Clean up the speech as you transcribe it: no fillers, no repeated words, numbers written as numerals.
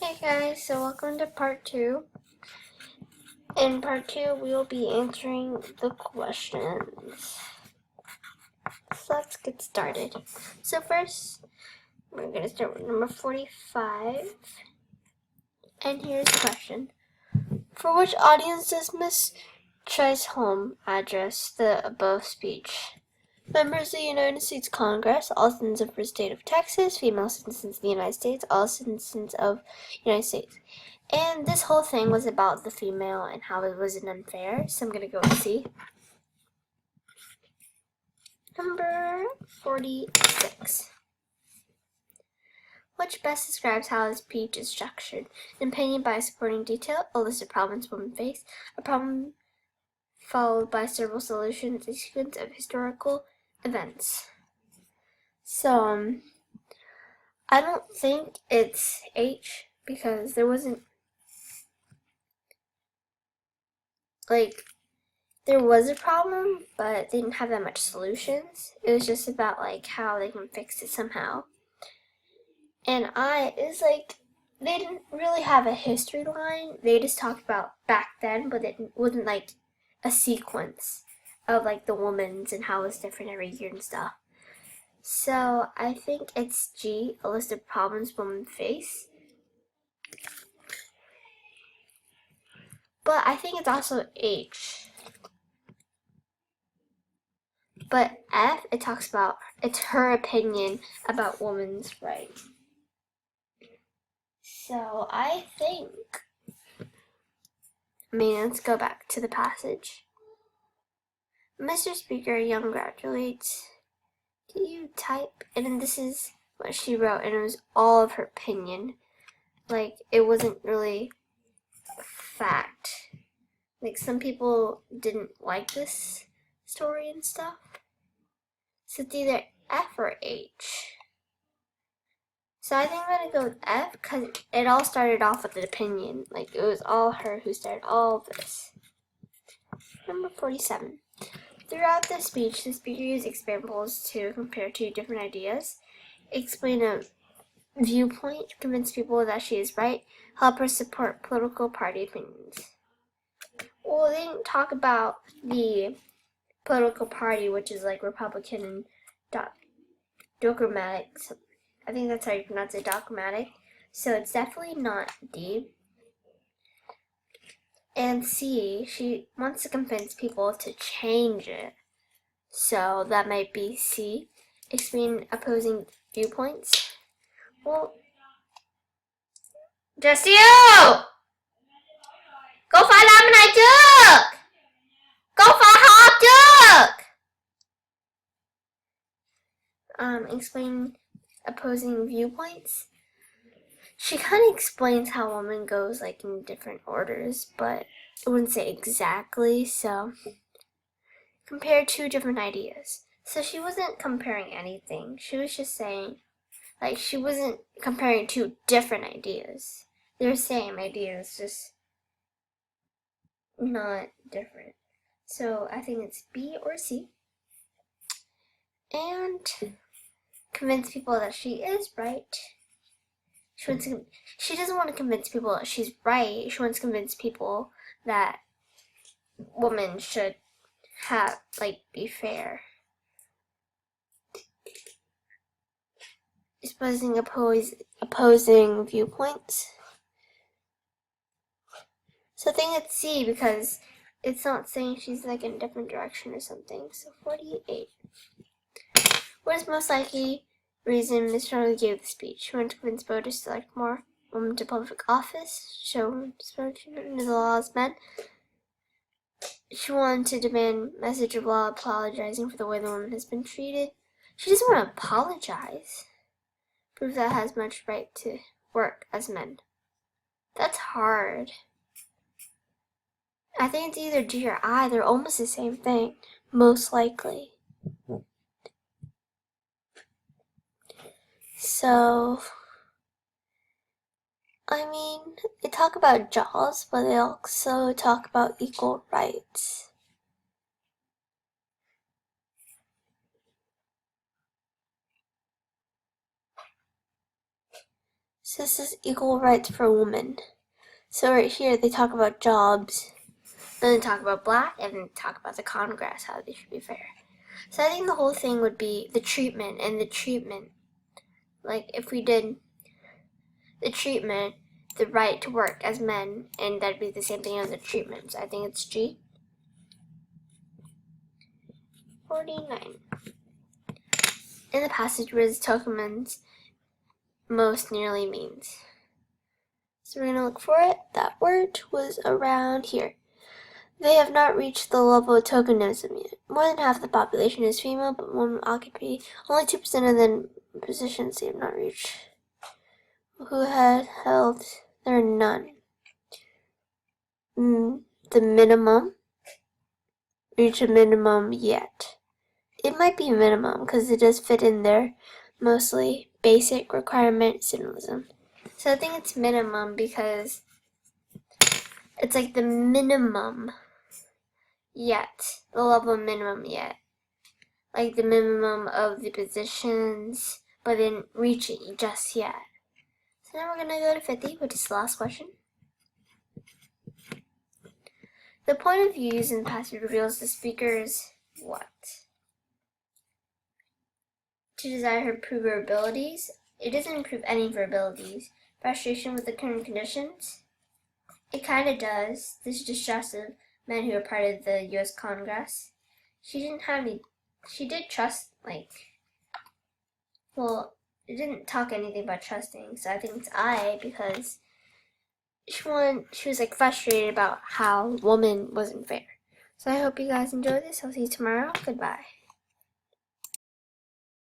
Hey guys, so welcome to part 2. In part 2, we will be answering the questions. So let's get started. So first, we're going to start with number 45. And here's the question. For which audience does Miss Chisholm address the above speech? Members of the United States Congress, all citizens of the state of Texas, female citizens of the United States, all citizens of the United States. And this whole thing was about the female and how it wasn't unfair, so I'm going to go and see. Number 46. Which best describes how this speech is structured? An opinion by a supporting detail, a list of problems women face, a problem followed by several solutions, a sequence of historical events. So, I don't think it's H because there wasn't, there was a problem, but they didn't have that much solutions. It was just about how they can fix it somehow. And I is they didn't really have a history line. They just talked about back then, but it wasn't a sequence of the woman's and how it's different every year and stuff. So I think it's G, a list of problems women face. But I think it's also H. But F, it talks about, it's her opinion about women's rights. So I think, let's go back to the passage. Mr. Speaker, Young gratulates. Do you type? And then this is what she wrote, and it was all of her opinion. It wasn't really fact. Some people didn't like this story and stuff. So it's either F or H. So I think I'm going to go with F because it all started off with an opinion. It was all her who started all of this. Number 47. Throughout the speech, the speaker used examples to compare two different ideas, explain a viewpoint, convince people that she is right, help her support political party opinions. Well, they didn't talk about the political party, which is Republican and dogmatic. I think that's how you pronounce it, dogmatic. So it's definitely not D. And C, she wants to convince people to change it. So that might be C, explain opposing viewpoints. Well, just you! Có phải làm cái này trước? Có phải họp trước? Explain opposing viewpoints. She kind of explains how woman goes in different orders, but I wouldn't say exactly, so compare two different ideas. So she wasn't comparing anything. She was just saying, she wasn't comparing two different ideas. They're the same ideas, just not different. So I think it's B or C. And convince people that she is right. She doesn't want to convince people that she's right. She wants to convince people that women should be fair. Exposing opposing viewpoints. So I think it's C because it's not saying she's in a different direction or something. So 48. What is most likely reason Ms. Charlie gave the speech? She wanted to convince voters to elect more women to public office, show women under the law as men. She wanted to demand message of law apologizing for the way the woman has been treated. She doesn't want to apologize. Prove that has much right to work as men. That's hard. I think it's either G or I. They're almost the same thing, most likely. So, they talk about jobs, but they also talk about equal rights. So this is equal rights for women. So right here they talk about jobs, then they talk about black, and then talk about the Congress, how they should be fair. So I think the whole thing would be the treatment, and the treatment, like if we did the treatment, the right to work as men, and that'd be the same thing as the treatment. So I think it's G. 49. In the passage where the Tokemans most nearly means. So we're going to look for it. That word was around here. They have not reached the level of tokenism yet. More than half the population is female, but women occupy only 2% of the positions they have not reached. Who had held? There are none. The minimum. Reach a minimum yet. It might be minimum because it does fit in there. Mostly basic requirement symbolism. So I think it's minimum because it's like the minimum yet. The level minimum yet. Like the minimum of the positions, but didn't reach it just yet. So now we're going to go to 50, which is the last question. The point of view used in the passage reveals the speaker's what? To desire to improve her abilities. It doesn't improve any of her abilities. Frustration with the current conditions. It kind of does. This distrust of men who are part of the U.S. Congress. She didn't have any. She did trust, well, it didn't talk anything about trusting, so I think it's I because she was frustrated about how woman wasn't fair. So I hope you guys enjoyed this. I'll see you tomorrow. Goodbye.